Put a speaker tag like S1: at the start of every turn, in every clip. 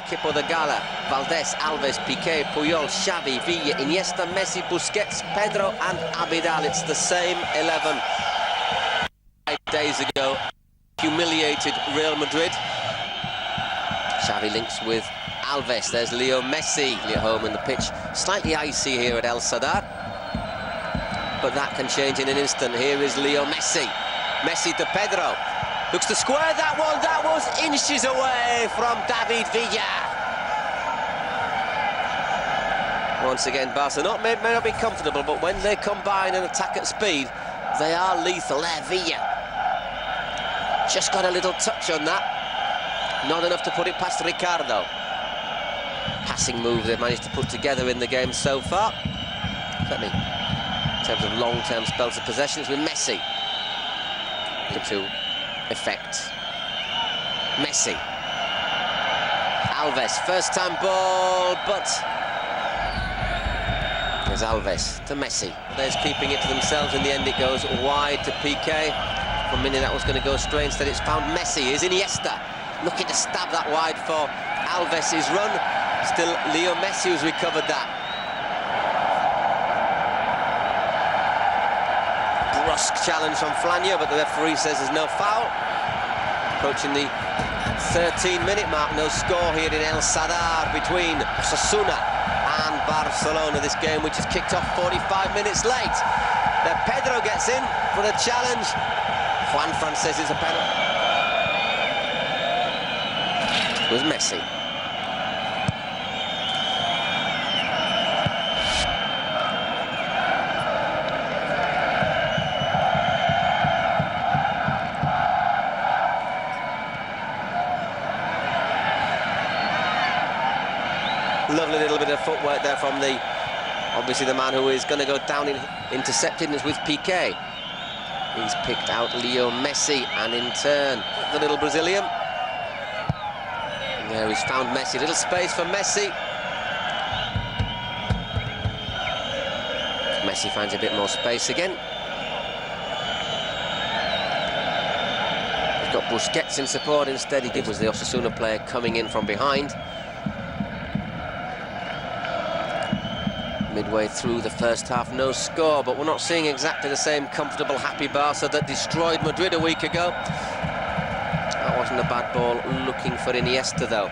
S1: equipo de gala. Valdés, Alves, Piqué, Puyol, Xavi, Villa, Iniesta, Messi, Busquets, Pedro and Abidal. It's the same 11 5 days ago. Humiliated Real Madrid. Xavi links with Alves. There's Leo Messi. Leo home in the pitch. Slightly icy here at El Sadar, but that can change in an instant. Here is Leo Messi. Messi to Pedro. Looks to square that one. That was inches away from David Villa. Once again, Barcelona may not be comfortable, but when they combine and attack at speed, they are lethal. There, Villa. Just got a little touch on that. Not enough to put it past Ricardo. Passing move they've managed to put together in the game so far. Certainly, in terms of long-term spells of possessions with Messi. To effect. Messi. Alves, first-time ball, but there's Alves to Messi. There's keeping it to themselves. In the end, it goes wide to Piqué. For a minute, that was going to go straight. Instead, it's found Messi. Here's Iniesta, looking to stab that wide for Alves' run. Still Leo Messi who's recovered that. Brusque challenge from Flanio, but the referee says there's no foul. Approaching the 13-minute mark, no score here in El Sadar between Osasuna and Barcelona. This game which is kicked off 45 minutes late. Then Pedro gets in for the challenge. Juanfran says it's a penalty. It was Messi. Lovely little bit of footwork there from obviously the man who is going to go down intercepted, is with Piqué. He's picked out Leo Messi, and in turn the little Brazilian. And there he's found Messi. Little space for Messi. Messi finds a bit more space again. He's got Busquets in support instead. He was the Osasuna player coming in from behind. Midway through the first half, no score, but we're not seeing exactly the same comfortable, happy Barca that destroyed Madrid a week ago. That wasn't a bad ball. Looking for Iniesta, though.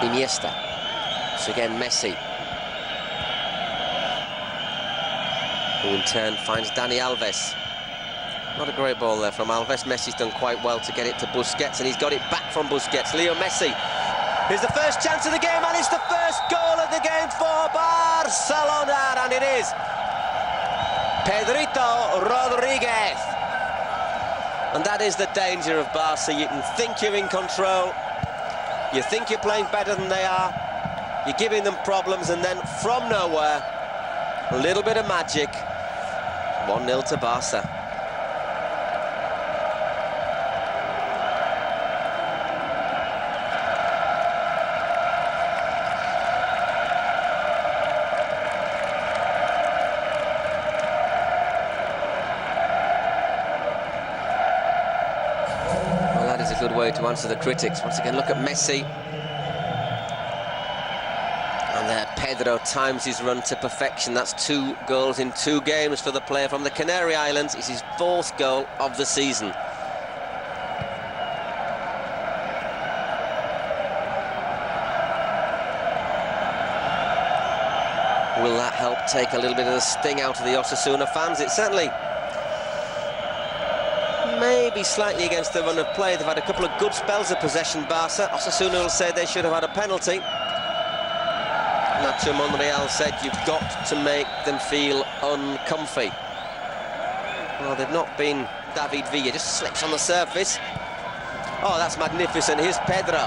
S1: Iniesta. It's again Messi, who in turn finds Dani Alves. Not a great ball there from Alves. Messi's done quite well to get it to Busquets, and he's got it back from Busquets. Leo Messi. Here's the first chance of the game, and it's the first goal of the game for Barcelona, and it is Pedrito Rodriguez. And that is the danger of Barca. You can think you're in control, you think you're playing better than they are, you're giving them problems, and then from nowhere, a little bit of magic. 1-0 to Barca. Good way to answer the critics. Once again, look at Messi. And there, Pedro times his run to perfection. That's 2 goals in 2 games for the player from the Canary Islands. It's his 4th goal of the season. Will that help take a little bit of the sting out of the Osasuna fans? It certainly maybe slightly against the run of play. They've had a couple of good spells of possession, Barca. Osasuna will say they should have had a penalty. Nacho Monreal said you've got to make them feel uncomfy. Well, they've not been. David Villa just slips on the surface. Oh, that's magnificent. Here's Pedro.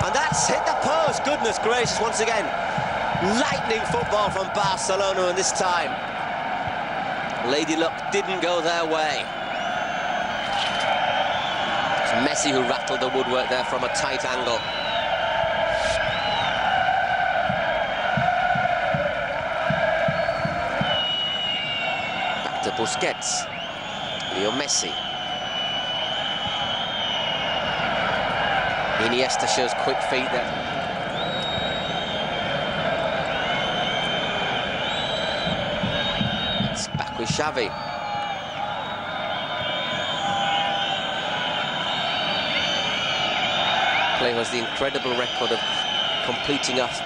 S1: And that's hit the post. Goodness gracious, once again. Lightning football from Barcelona, and this time Lady Luck didn't go their way. It's Messi who rattled the woodwork there from a tight angle. Back to Busquets. Leo Messi. Iniesta shows quick feet there. It's back with Xavi. Player has the incredible record of completing off.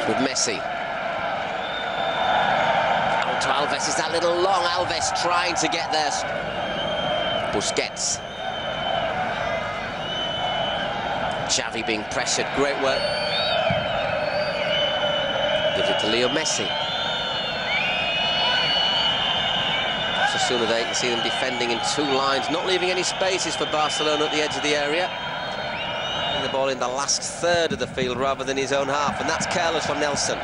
S1: With Messi. Out to Alves. Is that little long? Alves trying to get there. Busquets. Xavi being pressured. Great work. Gives it to Leo Messi. Osasuna there, you can see them defending in two lines, not leaving any spaces for Barcelona at the edge of the area. The ball in the last third of the field rather than his own half, and that's careless from Nelson.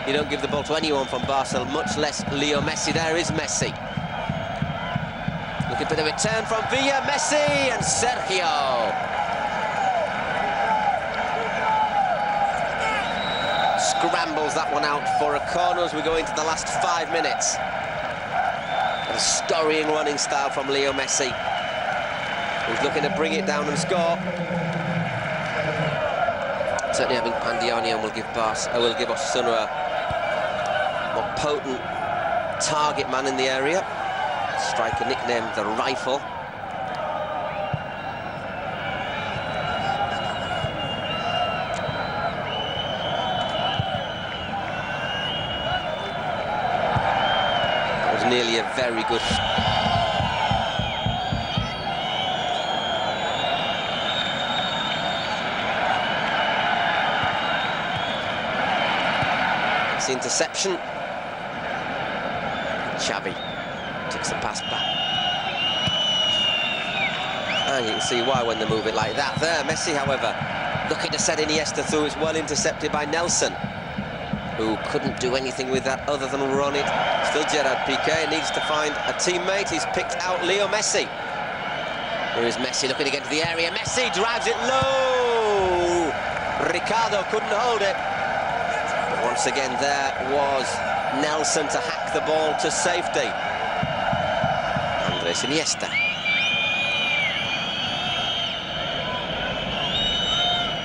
S1: You don't give the ball to anyone from Barcelona, much less Leo Messi. There is Messi. Looking for the return from Villa, Messi and Sergio. Scrambles that one out for a corner as we go into the last 5 minutes. A scurrying running style from Leo Messi, who's looking to bring it down and score. Certainly having Pandiani will give Osasuna a more potent target man in the area. Striker nicknamed the Rifle. That was nearly a very good. Interception. Xavi takes the pass back. And you can see why when they move it like that. There, Messi, however, looking to set Iniesta through. It's well intercepted by Nelson, who couldn't do anything with that other than run it. Still Gerard Piqué needs to find a teammate. He's picked out Leo Messi. Here is Messi looking to get to the area. Messi drives it low. Ricardo couldn't hold it. Once again, there was Nelson to hack the ball to safety. Andres Iniesta.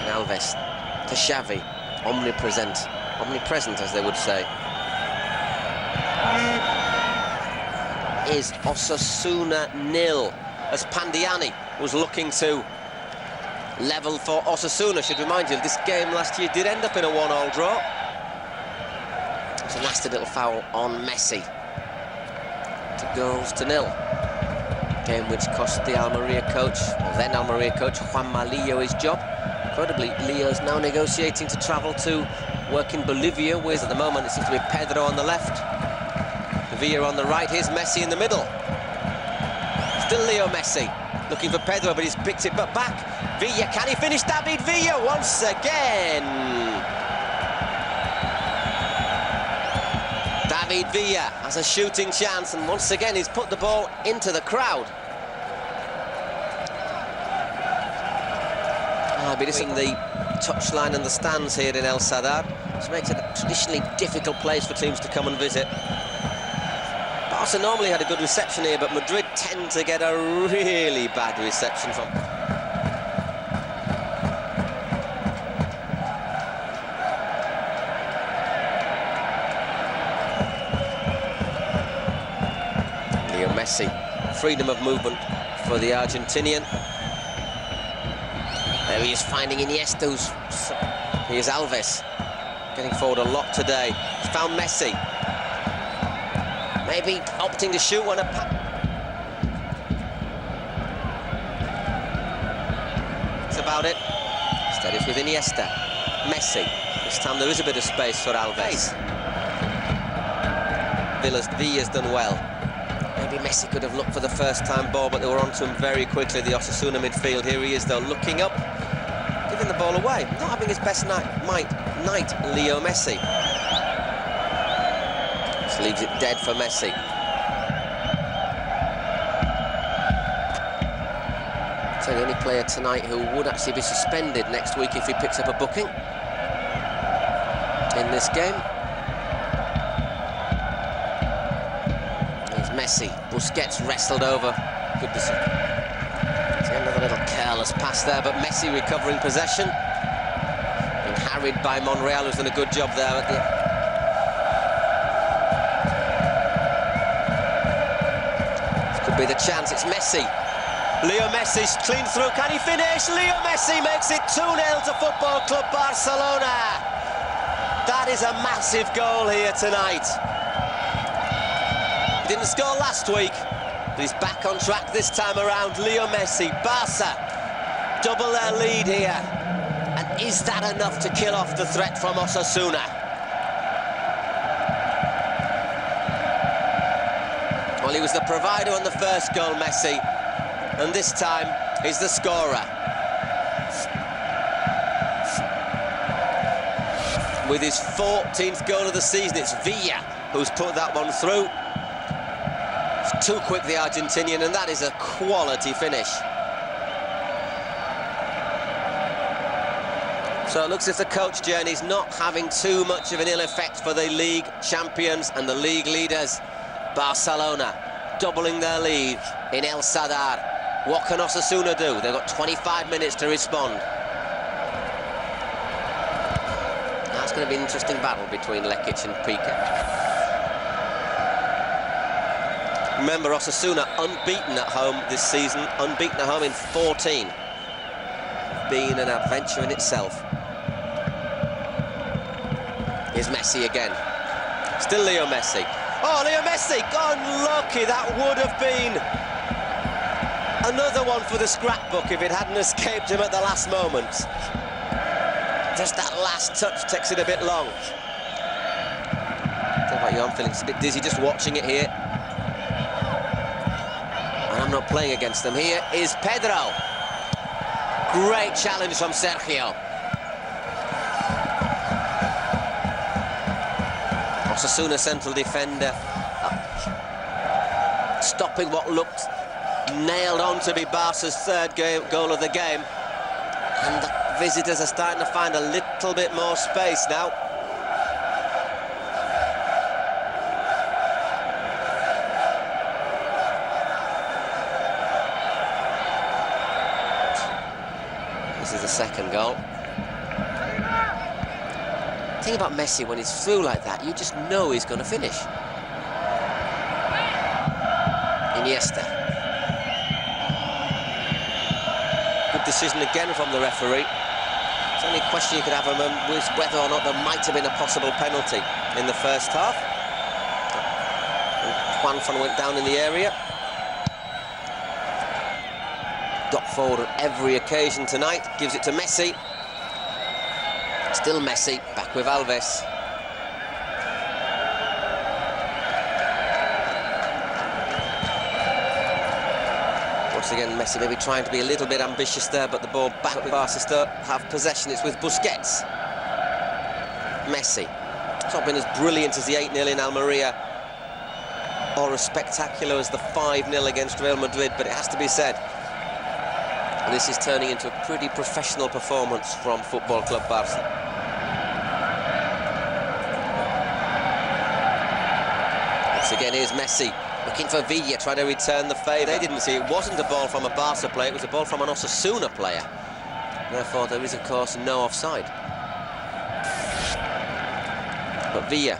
S1: And Alves to Xavi. Omnipresent, as they would say. Is Osasuna 0, as Pandiani was looking to level for Osasuna. Should remind you, this game last year did end up in a 1-1 draw. It's a nasty little foul on Messi. 2-0. Game which cost the Almeria coach, or then Almeria coach, Juan Malillo, his job. Incredibly, Leo's now negotiating to travel to work in Bolivia, whereas at the moment it seems to be Pedro on the left, Villa on the right. Here's Messi in the middle. Still Leo Messi, looking for Pedro, but he's picked it back. Villa, can he finish? David Villa once again. David Villa has a shooting chance, and once again he's put the ball into the crowd. I'll be listening to the touchline and the stands here in El Sadar, which makes it a traditionally difficult place for teams to come and visit. Barca normally had a good reception here, but Madrid tend to get a really bad reception from. Leo Messi, freedom of movement for the Argentinian. There he is finding Iniesta. Here's Alves, getting forward a lot today. He's found Messi. Maybe opting to shoot on a That's about it. Instead it's with Iniesta. Messi. This time there is a bit of space for Alves. Villa's done well. Maybe Messi could have looked for the first-time ball, but they were onto him very quickly, the Osasuna midfield. Here he is, though, looking up, giving the ball away. Not having his best night, Leo Messi. This leaves it dead for Messi. So the only player tonight who would actually be suspended next week if he picks up a booking. in this game. There's Messi. Busquets wrestled over. Good decision. Another little careless pass there, but Messi recovering possession. Being harried by Monreal, who's done a good job there at the... This could be the chance. It's Messi. Leo Messi clean through. Can he finish? Leo Messi makes it 2-0 to Football Club Barcelona. That is a massive goal here tonight. He didn't score last week, but he's back on track this time around. Leo Messi, Barca double their lead here. And is that enough to kill off the threat from Osasuna? Well, he was the provider on the first goal, Messi, and this time he's the scorer. With his 14th goal of the season, it's Villa who's put that one through. It's too quick, the Argentinian, and that is a quality finish. So it looks as if the coach journey's not having too much of an ill effect for the league champions and the league leaders. Barcelona doubling their lead in El Sadar. What can Osasuna do? They've got 25 minutes to respond. That's going to be an interesting battle between Lekic and Piqué. Remember, Osasuna unbeaten at home this season, unbeaten at home in 14. Been an adventure in itself. Here's Messi again. Still Leo Messi. Oh, Leo Messi! Unlucky, that would have been another one for the scrapbook if it hadn't escaped him at the last moment. Just that last touch takes it a bit long. I don't know about you, I'm feeling a bit dizzy just watching it here. And I'm not playing against them. Here is Pedro. Great challenge from Sergio. Osasuna central defender. Stopping what looked nailed on to be Barca's third goal of the game. And the visitors are starting to find a little bit more space now. This is the second goal. The thing about Messi, when he's through like that, you just know he's going to finish. Iniesta. Good decision again from the referee. The only question you could have was whether or not there might have been a possible penalty in the first half. Juanfran went down in the area. Got forward on every occasion tonight. Gives it to Messi. Still Messi, back with Alves. Once again, Messi maybe trying to be a little bit ambitious there, but the ball back with Barca still have possession. It's with Busquets. Messi. It's not been as brilliant as the 8-0 in Almeria, or as spectacular as the 5-0 against Real Madrid, but it has to be said, this is turning into a pretty professional performance from Football Club Barca. Once again, here's Messi. Looking for Villa, trying to return the favour. They didn't see it. Wasn't a ball from a Barca player, it was a ball from an Osasuna player. Therefore, there is, of course, no offside. But Villa.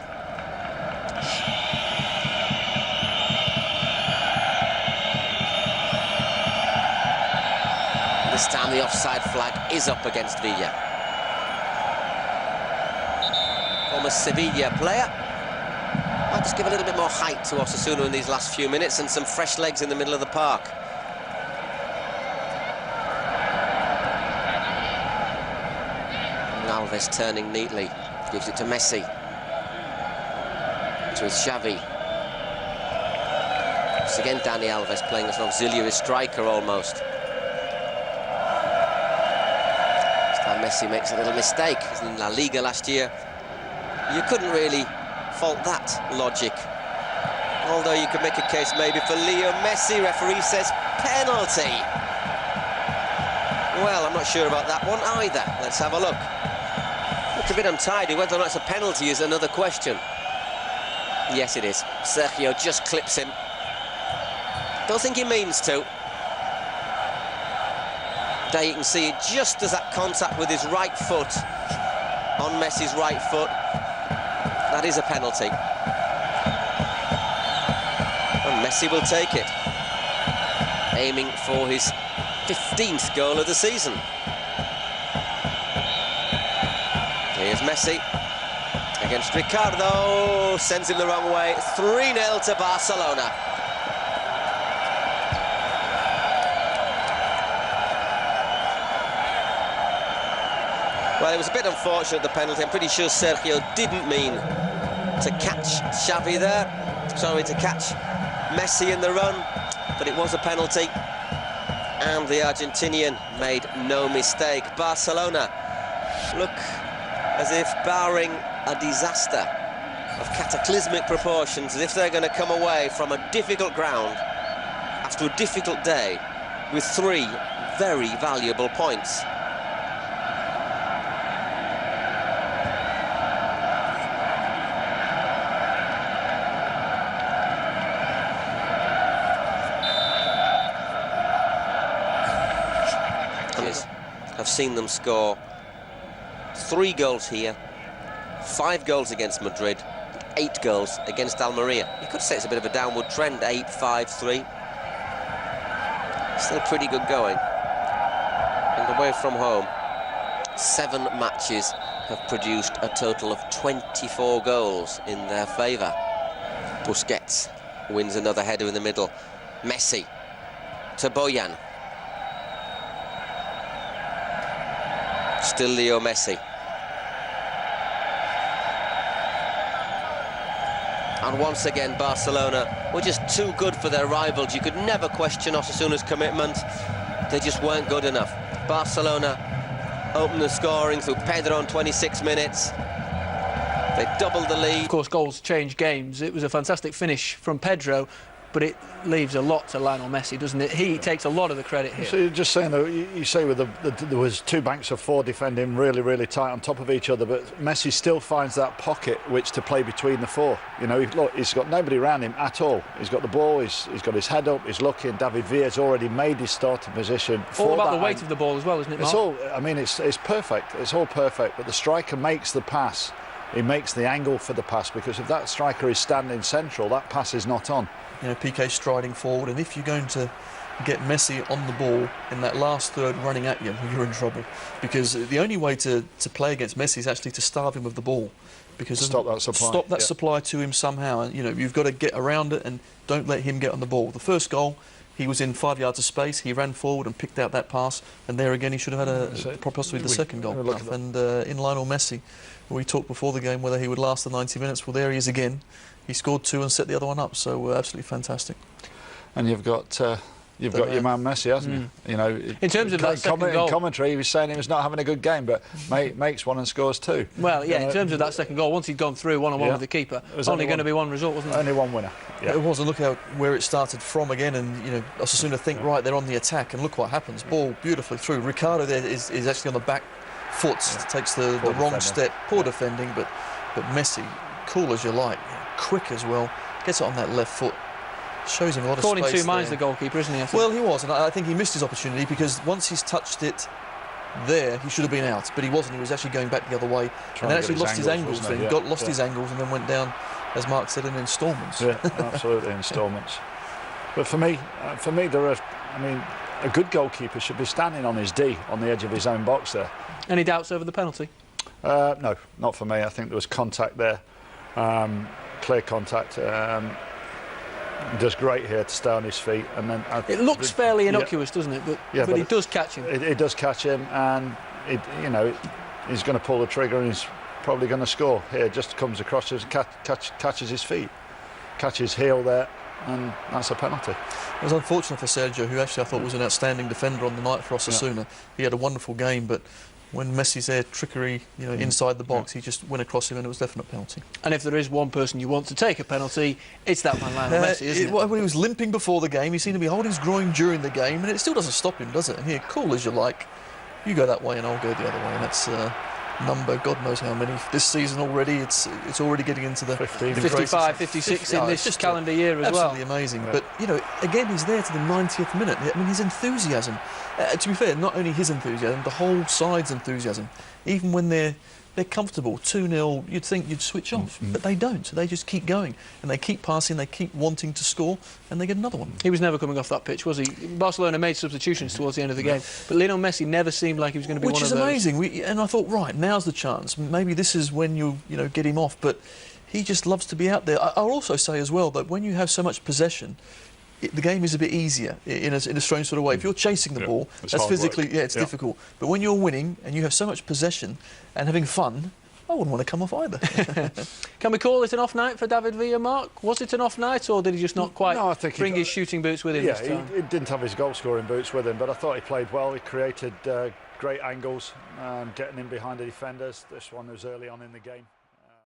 S1: This time the offside flag is up against Villa. Former Sevilla player. Might just give a little bit more height to Osasuna in these last few minutes and some fresh legs in the middle of the park. And Alves turning neatly, gives it to Messi. To his Xavi. Once again, Dani Alves playing as an auxiliary striker almost. This time Messi makes a little mistake. In La Liga last year, you couldn't really fault that logic. Although you could make a case maybe for Leo Messi. Referee says penalty. Well, I'm not sure about that one either. Let's have a look. It's a bit untidy. Whether or not it's a penalty is another question. Yes, it is. Sergio just clips him. Don't think he means to. There you can see it just as that contact with his right foot on Messi's right foot. That is a penalty. And Messi will take it, aiming for his 15th goal of the season. Here's Messi against Ricardo, sends him the wrong way. 3-0 to Barcelona. Well, it was a bit unfortunate, the penalty. I'm pretty sure Sergio didn't mean to catch Xavi there. Sorry, to catch Messi in the run, but it was a penalty. And the Argentinian made no mistake. Barcelona look as if, barring a disaster of cataclysmic proportions, as if they're going to come away from a difficult ground after a difficult day with 3 very valuable points. I've seen them score 3 goals here, 5 goals against Madrid, 8 goals against Almeria. You could say it's a bit of a downward trend, 8, 5, 3. Still pretty good going. And away from home, 7 matches have produced a total of 24 goals in their favour. Busquets wins another header in the middle. Messi to Boyan. Still Leo Messi. And once again, Barcelona were just too good for their rivals. You could never question Osasuna's commitment. They just weren't good enough. Barcelona opened the scoring through Pedro in 26 minutes. They doubled the lead.
S2: Of course, goals change games. It was a fantastic finish from Pedro, but it leaves a lot to Lionel Messi, doesn't it? He takes a lot of the credit here.
S3: So you're just saying, though, you say with there was 2 banks of 4 defending really, really tight on top of each other, but Messi still finds that pocket which to play between the 4. You know, look, he's got nobody around him at all. He's got the ball, he's got his head up, he's looking. David Villa's already made his starting position.
S2: All about the weight of the ball as well, isn't it, Mark?
S3: It's all, I mean, it's perfect. It's all perfect, but the striker makes the pass. He makes the angle for the pass, because if that striker is standing central, that pass is not on.
S4: You know, Piqué striding forward, and if you're going to get Messi on the ball in that last third running at you, you're in trouble. Because the only way to play against Messi is actually to starve him of the ball. Because
S3: stop that supply.
S4: Stop that supply to him somehow. And, you know, you've got to get around it and don't let him get on the ball. The first goal, he was in 5 yards of space. He ran forward and picked out that pass. And there again, he should have had possibly the second goal. And in Lionel Messi, we talked before the game whether he would last the 90 minutes. Well, there he is again. He scored 2 and set the other one up, so absolutely fantastic.
S3: And you've got your man Messi, hasn't he? You know,
S2: in terms of that second goal,
S3: in commentary, he was saying he was not having a good game, but makes 1 and scores 2.
S2: Well, yeah, in terms of that second goal, once he'd gone through one-on-one with the keeper, it was only going to be 1 result, wasn't it?
S3: Only 1 winner. Yeah.
S4: It was, and look out where it started from again, and you know, Osasuna think, right, they're on the attack, and look what happens. Ball beautifully through. Ricardo there is actually on the back foot, takes the wrong step. Poor defending, but Messi, cool as you like, quick as well. Gets it on that left foot, shows him a lot of space.
S2: Caught in 2 minds, the goalkeeper, isn't he?
S4: Well, he was, and I think he missed his opportunity, because once he's touched it there, he should have been out, but he wasn't. He was actually going back the other way, and then actually lost his angles. Then lost his angles, and then went down, as Mark said, in instalments.
S3: Yeah, absolutely, instalments. But for me, a good goalkeeper should be standing on his D, on the edge of his own box there.
S2: Any doubts over the penalty?
S3: No, not for me. I think there was contact there, clear contact. Does great here to stay on his feet, and then
S2: it looks fairly innocuous, doesn't it? But it does catch him.
S3: It does catch him, and he's going to pull the trigger, and he's probably going to score. Here, just comes across, catches his feet, catches heel there, and that's a penalty.
S4: It was unfortunate for Sergio, who actually I thought was an outstanding defender on the night for Osasuna. Yeah. He had a wonderful game, but when Messi's there, trickery, inside the box, he just went across him, and it was definite penalty.
S2: And if there is one person you want to take a penalty, it's that man, Lionel Messi, isn't it?
S4: When he was limping before the game, he seemed to be holding his groin during the game, and it still doesn't stop him, does it? And here, cool as you like, you go that way and I'll go the other way, and number, God knows how many this season already. It's already getting into the
S2: 55, 56 in this calendar year as well.
S4: Absolutely amazing. Yeah. But, you know, again, he's there to the 90th minute. I mean, his enthusiasm, to be fair, not only his enthusiasm, the whole side's enthusiasm, even when they're comfortable, 2-0, you'd think you'd switch off, but they don't. They just keep going, and they keep passing, they keep wanting to score, and they get another one.
S2: He was never coming off that pitch, was he? Barcelona made substitutions towards the end of the game, but Lionel Messi never seemed like he was going to be one of those.
S4: Which is amazing, and I thought, right, now's the chance. Maybe this is when you get him off, but he just loves to be out there. I'll also say as well that when you have so much possession, the game is a bit easier in a strange sort of way. If you're chasing the ball, that's physically, it's difficult. But when you're winning and you have so much possession and having fun, I wouldn't want to come off either.
S2: Can we call it an off night for David Villa, Mark? Was it an off night, or did he just not quite bring his shooting boots with him this time?
S3: He didn't have his goal-scoring boots with him, but I thought he played well. He created great angles, getting in behind the defenders. This one was early on in the game.